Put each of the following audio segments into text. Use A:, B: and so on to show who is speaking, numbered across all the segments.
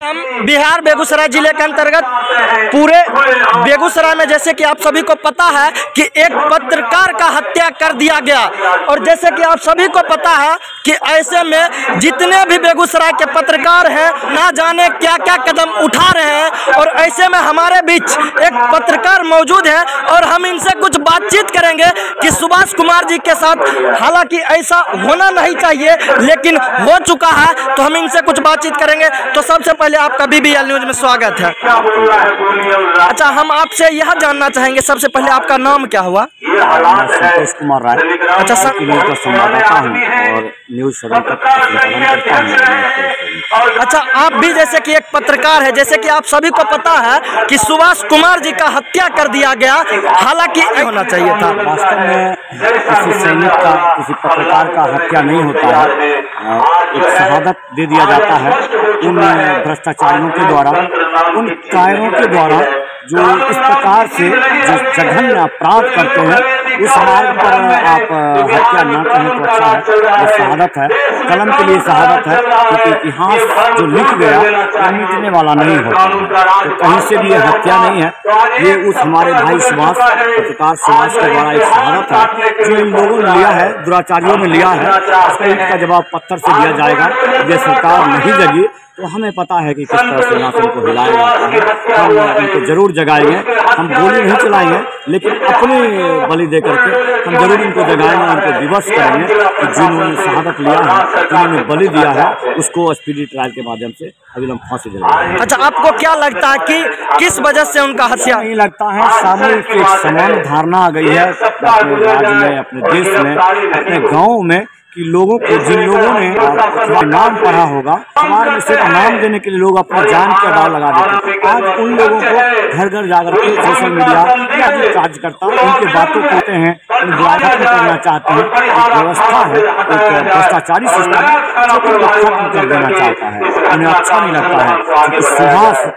A: हम बिहार बेगूसराय जिले के अंतर्गत पूरे बेगूसराय में जैसे कि आप सभी को पता है कि एक पत्रकार का हत्या कर दिया गया और जैसे कि आप सभी को पता है कि ऐसे में जितने भी बेगूसराय के पत्रकार हैं ना जाने क्या क्या कदम उठा रहे हैं और ऐसे में हमारे बीच एक पत्रकार मौजूद है और हम इनसे कुछ बातचीत करेंगे कि सुभाष कुमार जी के साथ, हालांकि ऐसा होना नहीं चाहिए लेकिन हो चुका है, तो हम इनसे कुछ बातचीत करेंगे। तो सबसे पहले आपका BBL न्यूज में स्वागत है। अच्छा, हम आपसे यह जानना चाहेंगे सबसे पहले आपका नाम क्या हुआ?
B: संतोष कुमार राय।
A: अच्छा सर,
B: न्यूज का संवाददाता हूँ और न्यूज सदन का संचालन करता हूँ।
A: अच्छा, आप भी जैसे कि एक पत्रकार है, जैसे कि आप सभी को पता है कि सुभाष कुमार जी का हत्या कर दिया गया, हालांकि होना चाहिए था।
B: वास्तव में किसी सैनिक का, किसी पत्रकार का हत्या नहीं होता है, एक शहादत दे दिया जाता है उन भ्रष्टाचारियों के द्वारा, उन कायरों के द्वारा जो इस प्रकार से जो जघन्य अपराध करते हैं। उस मार्ग पर आप हत्या न करें तो अच्छा है। ये शहादत है, कलम के लिए शहादत है, क्योंकि इतिहास जो लिख गया वो मिटने वाला नहीं होता। तो कहीं से भी ये हत्या नहीं है, ये उस हमारे भाई सुभाष, पत्रकार सुभाष के द्वारा एक शहादत है जो इन लोगों ने लिया है, दुराचारियों ने लिया है। उसका इसका जवाब पत्थर से दिया जाएगा। ये सरकार नहीं जगी तो हमें पता है कि किस तरह से यहाँ से इनको हिलाया जाता है। हम इनको जरूर जगाएंगे, हम गोली नहीं चलाएंगे, लेकिन अपनी बलि दे करके हम जरूर इनको जगाएंगे, उनको विवश करेंगे कि जिन्होंने शहादत लिया है, जिन्होंने बलि दिया है, उसको स्पीडी ट्रायल के माध्यम से अविलंब फांसी दिलाएंगे।
A: अच्छा, आपको क्या लगता है कि किस वजह से उनका हत्या?
B: नहीं लगता है, सामूहिक एक समान धारणा आ गई है अपने राज्य में, अपने देश में, अपने गाँव में, कि लोगों को, जिन लोगों ने नाम पढ़ा होगा, समाज में सिर्फ नाम देने के लिए लोग अपना जान का दाव लगा देते हैं। आज उन लोगों को घर घर जाकर के सोशल मीडिया या जो कार्यकर्ता उनकी बातों कहते हैं, उन खत्म करना चाहते हैं। एक व्यवस्था है, एक भ्रष्टाचारी सिस्टम जो उनको खत्म कर देना चाहता है, उन्हें अच्छा नहीं लगता है। क्योंकि सुभाष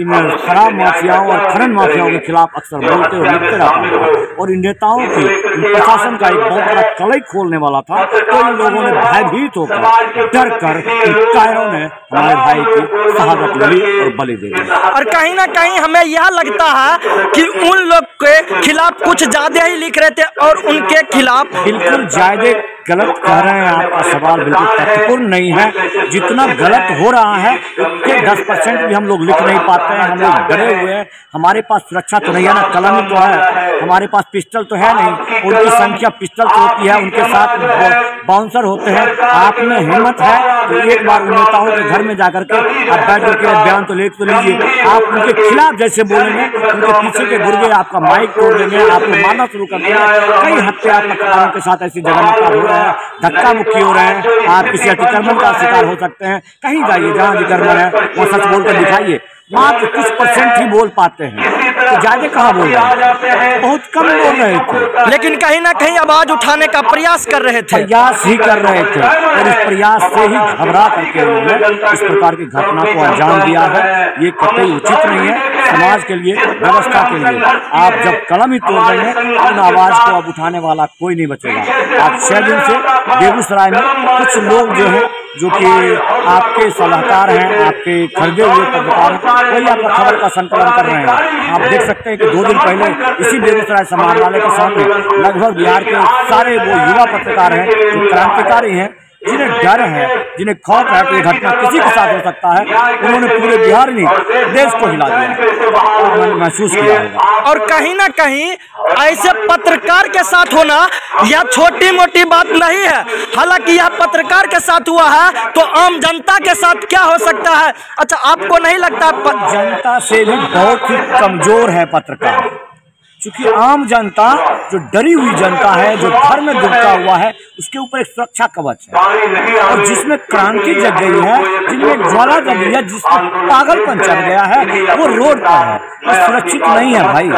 B: इन शराब माफियाओं और खनन माफियाओं के खिलाफ अक्सर बोलते और लिखते रहते हैं और इन नेताओं की, इन प्रशासन का एक बहुत बड़ा कलई खोलने वाला था। तो इन लोगों ने भयभीत होकर, डर कर, इन कायरों ने हमारे भाई की शहादत ली और बलि दे दी।
A: और कहीं ना कहीं हमें यह लगता है कि उन लोग के खिलाफ कुछ ज्यादा ही लिख रहे थे और उनके खिलाफ
B: बिल्कुल ज्यादा गलत कह रहे हैं। आपका सवाल बिल्कुल तथ्यपूर्ण नहीं है। जितना गलत हो रहा है उसके 10% भी हम लोग लिख नहीं पाते हैं। हम लोग डरे हुए हैं। हमारे पास सुरक्षा तो नहीं है ना, कलम ही तो है, हमारे पास पिस्टल तो है नहीं। उनकी संख्या पिस्टल तो होती है, उनके साथ बाउंसर होते हैं। आप में हिम्मत है तो एक बार उन नेताओं के घर में जाकर के आप बैठ करके बयान तो लिख तो लीजिए। आप उनके खिलाफ जैसे बोलेंगे, उनके पीछे के गुर्गे आपका माइक तोड़ देंगे, आपको मारना शुरू कर देंगे। कई हत्या पत्रकारों के साथ ऐसी जगह हो रहा है, धक्का मुक्की हो रहे हैं। आप किसी अतिक्रमण का शिकार हो सकते हैं। कहीं जाइए जहाँ अतिक्रमण है वो सच बोलकर दिखाइए। मात्र कुछ % ही बोल पाते हैं, तो ज्यादा कहाँ बोल रहे हैं, बहुत कम बोल रहे थे,
A: लेकिन कहीं ना कहीं आवाज उठाने का प्रयास कर रहे थे,
B: प्रयास ही कर रहे थे। और इस प्रयास से ही घबरा करके उन्होंने इस प्रकार की घटना को अंजाम दिया है। ये कतई उचित नहीं है समाज के लिए, व्यवस्था के लिए। आप जब कलम ही तोड़ देंगे, उन आवाज को अब उठाने वाला कोई नहीं बचेगा। आप 6 दिन से बेगूसराय में कुछ लोग जो है, जो कि आपके सलाहकार हैं, आपके खरीदे हुए पत्रकार हैं, वही आपका खबर का संकलन कर रहे हैं। आप देख सकते हैं कि 2 दिन पहले इसी बेगूसराय समाहरणालय के सामने लगभग बिहार के सारे वो युवा पत्रकार हैं जो क्रांतिकारी हैं, जिन्हें डर है, जिन्हें खौफ है कि ये घटना किसी के साथ हो सकता है, उन्होंने पूरे बिहार में देश को हिला दिया और मैंने महसूस किया होगा।
A: और कहीं ना कहीं ऐसे पत्रकार के साथ होना यह छोटी मोटी बात नहीं है। हालांकि यह पत्रकार के साथ हुआ है तो आम जनता के साथ क्या हो सकता है? अच्छा, आपको नहीं लगता
B: जनता से भी बहुत ही कमजोर है पत्रकार? चूंकि आम जनता, जो डरी हुई जनता है, जो घर में डूबता हुआ है, उसके ऊपर एक सुरक्षा कवच है। और जिसमें क्रांति जग गई है, जिनमें ज्वाला जग गई है, जिसमें पागलपन चढ़ गया है, वो रोड पर है, वो सुरक्षित नहीं है भाई।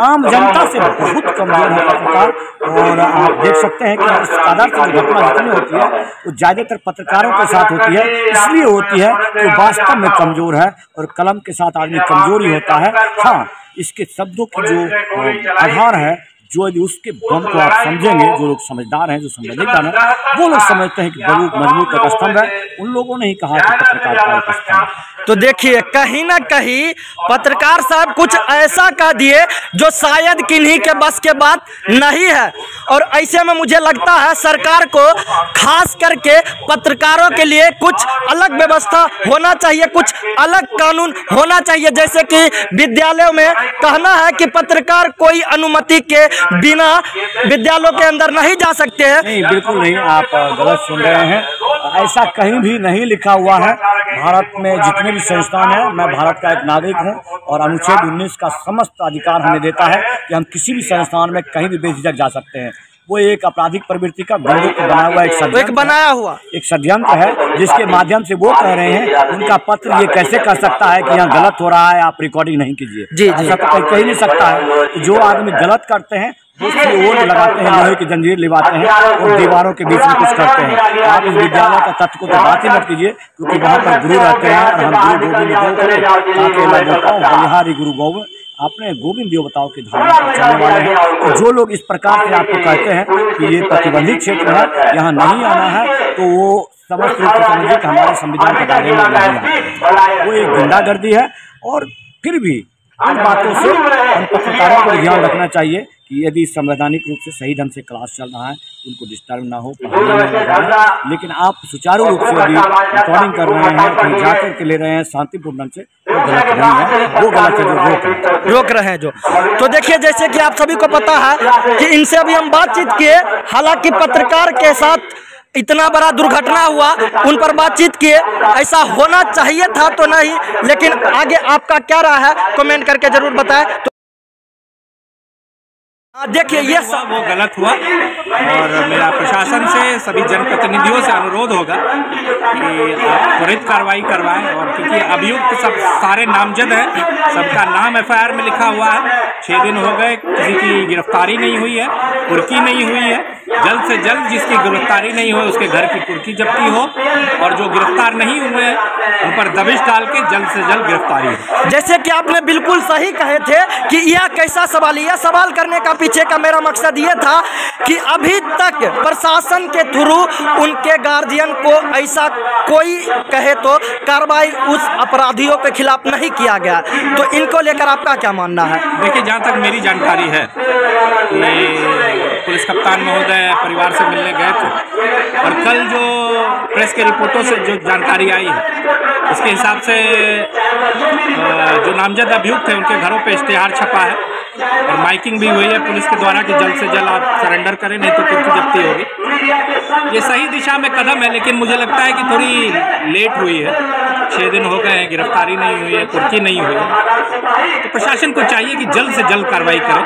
B: आम जनता से बहुत कमजोर है पत्रकार। और आप देख सकते हैं कि इस कदर से घटना जितनी होती है वो ज्यादातर पत्रकारों के साथ होती है। इसलिए होती है कि वास्तव में कमजोर है और कलम के साथ आदमी कमजोर ही होता है। हाँ, इसके शब्दों की जो आधार है, जो यदि उसके बम को आप समझेंगे, जो लोग समझदार हैं, जो संवेदनशील हैं, वो लोग समझते हैं कि मजबूत एक स्तंभ है। उन लोगों ने ही कहा कि पत्रकारिता एक स्तंभ है।
A: तो देखिए, कहीं ना कहीं पत्रकार साहब कुछ ऐसा कह दिए जो शायद किन्हीं के बस के बात नहीं है। और ऐसे में मुझे लगता है सरकार को खास करके पत्रकारों के लिए कुछ अलग व्यवस्था होना चाहिए, कुछ अलग कानून होना चाहिए। जैसे कि विद्यालयों में कहना है कि पत्रकार कोई अनुमति के बिना विद्यालयों के अंदर नहीं जा सकते हैं।
B: नहीं, बिल्कुल नहीं, आप गलत सुन रहे हैं। ऐसा कहीं भी नहीं लिखा हुआ है। भारत में जितने भी संस्थान हैं, मैं भारत का एक नागरिक हूं और अनुच्छेद 19 का समस्त अधिकार हमें देता है कि हम किसी भी संस्थान में कहीं भी बेझिझक जा सकते हैं। वो एक आपराधिक प्रवृत्ति का गुंडों को बनाया हुआ एक षड्यंत्र है, जिसके माध्यम से वो कह रहे हैं उनका पत्र ये कैसे कह सकता है कि यहाँ गलत हो रहा है, आप रिकॉर्डिंग नहीं कीजिए। ऐसा तो कह ही नहीं सकता है। तो जो आदमी गलत करते हैं वो लगाते हैं, लोहे की जंजीर लिवाते हैं और दीवारों के बीच में कुछ करते हैं। आप इस विद्यालय का तथ्य को तो बात ही मत कीजिए, क्योंकि वहाँ पर गुरु रहते हैं और हम गुरु गोविंद गुरु गोविंद अपने गोविंद देव बताओ के धारणा पर चलने वाले हैं। तो जो लोग इस प्रकार से आपको कहते हैं कि ये प्रतिबंधित क्षेत्र है, यहाँ नहीं आना है, तो वो समस्त रूप से समझिए कि हमारे संविधान के दायरे में नहीं है। वो एक गुंडागर्दी है। और फिर भी इन बातों से हम पत्रकारों को ध्यान रखना चाहिए कि यदि संवैधानिक रूप से सही ढंग से क्लास चल रहा है, उनको डिस्टर्ब ना हो, लेकिन आप सुचारू रूप से यदि रिकॉर्डिंग कर रहे हैं, कहीं जाकर के ले रहे हैं शांतिपूर्ण ढंग से, वो गलत नहीं है। वो गलत है जो
A: रोक रहे हैं जो। तो देखिए, जैसे कि आप सभी को पता है कि इनसे अभी हम बातचीत किए, हालांकि पत्रकार के साथ इतना बड़ा दुर्घटना हुआ, उन पर बातचीत किए, ऐसा होना चाहिए था तो नहीं, लेकिन आगे आपका क्या राय है कमेंट करके जरूर बताएं। देखिए, ये सब
C: वो गलत हुआ और मेरा प्रशासन से सभी जनप्रतिनिधियों से अनुरोध होगा कि आप त्वरित कार्रवाई करवाएं। और क्योंकि अभियुक्त सब सारे नामजद हैं, सबका नाम एफआईआर में लिखा हुआ है। 6 दिन हो गए, किसी की गिरफ्तारी नहीं हुई है, कुर्की नहीं हुई है। जल्द से जल्द जिसकी गिरफ्तारी नहीं हो उसके घर की कुर्की जब्ती हो, और जो गिरफ्तार नहीं हुए उन पर दबिश डाल के जल्द से जल्द गिरफ्तारी हो।
A: जैसे कि आपने बिल्कुल सही कहे थे कि यह कैसा सवाल, यह सवाल करने का पीछे का मेरा मकसद ये था कि अभी तक प्रशासन के थ्रू उनके गार्जियन को ऐसा कोई कहे तो कार्रवाई उस अपराधियों के खिलाफ नहीं किया गया। तो इनको लेकर आपका क्या मानना है?
C: देखिए, जहाँ तक मेरी जानकारी है कि पुलिस कप्तान महोदय परिवार से मिलने गए थे, और कल जो प्रेस के रिपोर्टों से जो जानकारी आई है उसके हिसाब से जो नामजद अभियुक्त है उनके घरों पे इश्तेहार छपा है और माइकिंग भी हुई है पुलिस के द्वारा कि जल्द से जल्द आप सरेंडर करें, नहीं तो कुर्की जब्ती होगी। ये सही दिशा में कदम है, लेकिन मुझे लगता है कि थोड़ी लेट हुई है। 6 दिन हो गए हैं, गिरफ्तारी नहीं हुई है, कुर्की नहीं हुई है। तो प्रशासन को चाहिए कि जल्द से जल्द कार्रवाई करे,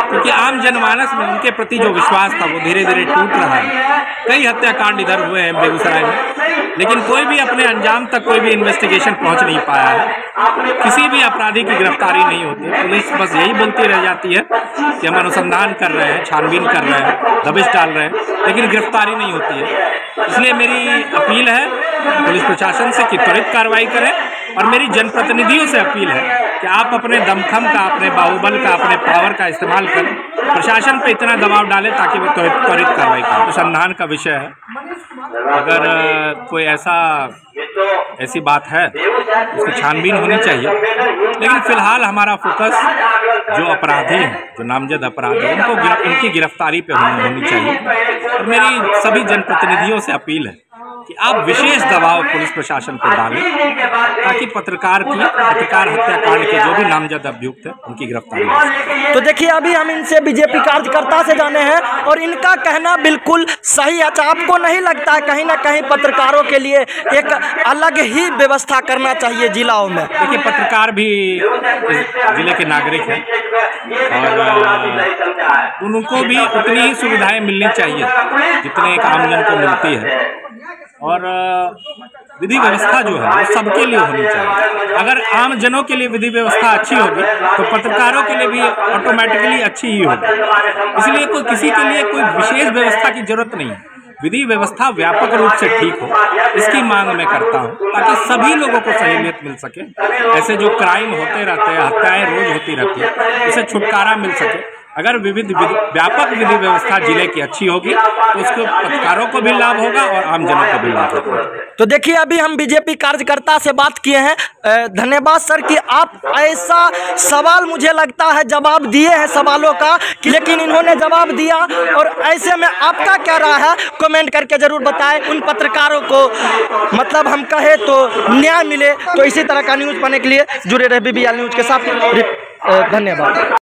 C: क्योंकि आम जनमानस में उनके प्रति जो विश्वास था वो धीरे धीरे टूट रहा है। कई हत्याकांड इधर हुए हैं बेगूसराय में, लेकिन कोई भी अपने अंजाम तक कोई भी इन्वेस्टिगेशन पहुंच नहीं पाया है। किसी भी अपराधी की गिरफ्तारी नहीं होती। पुलिस बस यही बोलती रह जाती है कि हम अनुसंधान कर रहे हैं, छानबीन कर रहे हैं, दबिश डाल रहे हैं, लेकिन गिरफ्तारी नहीं होती है। इसलिए मेरी अपील है पुलिस प्रशासन से कि त्वरित कार्रवाई करें, और मेरी जनप्रतिनिधियों से अपील है कि आप अपने दमखम का, अपने बाहुबल का, अपने पावर का इस्तेमाल करें, प्रशासन पे इतना दबाव डालें ताकि वो त्वरित कार्रवाई करें। अनुसंधान का विषय है, अगर कोई ऐसी बात है उसकी छानबीन होनी चाहिए, लेकिन फिलहाल हमारा फोकस जो अपराधी हैं, जो नामजद अपराधी हैं, उनकी गिरफ्तारी पे होनी चाहिए। और मेरी सभी जनप्रतिनिधियों से अपील है कि आप विशेष दबाव पुलिस प्रशासन पर डालें ताकि पत्रकार हत्याकांड के जो भी नामजद अभियुक्त हैं उनकी गिरफ्तारी हो।
A: तो देखिए, अभी हम इनसे बीजेपी कार्यकर्ता से जाने हैं और इनका कहना बिल्कुल सही है। आपको नहीं लगता है कहीं ना कहीं पत्रकारों के लिए एक अलग ही व्यवस्था करना चाहिए जिलाओं में?
C: देखिए, पत्रकार भी जिले के नागरिक हैं और उनको भी उतनी ही सुविधाएं मिलनी चाहिए जितने एक आमजन को मिलती है। और विधि व्यवस्था जो है वो सबके लिए होनी चाहिए। अगर आम जनों के लिए विधि व्यवस्था अच्छी होगी तो पत्रकारों के लिए भी ऑटोमेटिकली अच्छी ही होगी। इसलिए किसी के लिए कोई विशेष व्यवस्था की जरूरत नहीं है। विधि व्यवस्था व्यापक रूप से ठीक हो, इसकी मांग मैं करता हूं, ताकि सभी लोगों को सहूलियत मिल सके। ऐसे जो क्राइम होते रहते हैं, हत्याएं रोज होती रहती है, इसे छुटकारा मिल सके। अगर व्यापक विधि व्यवस्था जिले की अच्छी होगी तो उसको पत्रकारों को भी लाभ होगा और आमजनों को भी लाभ होगा।
A: तो देखिए, अभी हम बीजेपी कार्यकर्ता से बात किए हैं। धन्यवाद सर कि आप ऐसा सवाल, मुझे लगता है जवाब दिए हैं सवालों का, लेकिन इन्होंने जवाब दिया। और ऐसे में आपका क्या राय है, कमेंट करके जरूर बताएं। उन पत्रकारों को मतलब हम कहे तो न्याय मिले। तो इसी तरह का न्यूज़ पाने के लिए जुड़े रहे BBL न्यूज़ के साथ। धन्यवाद।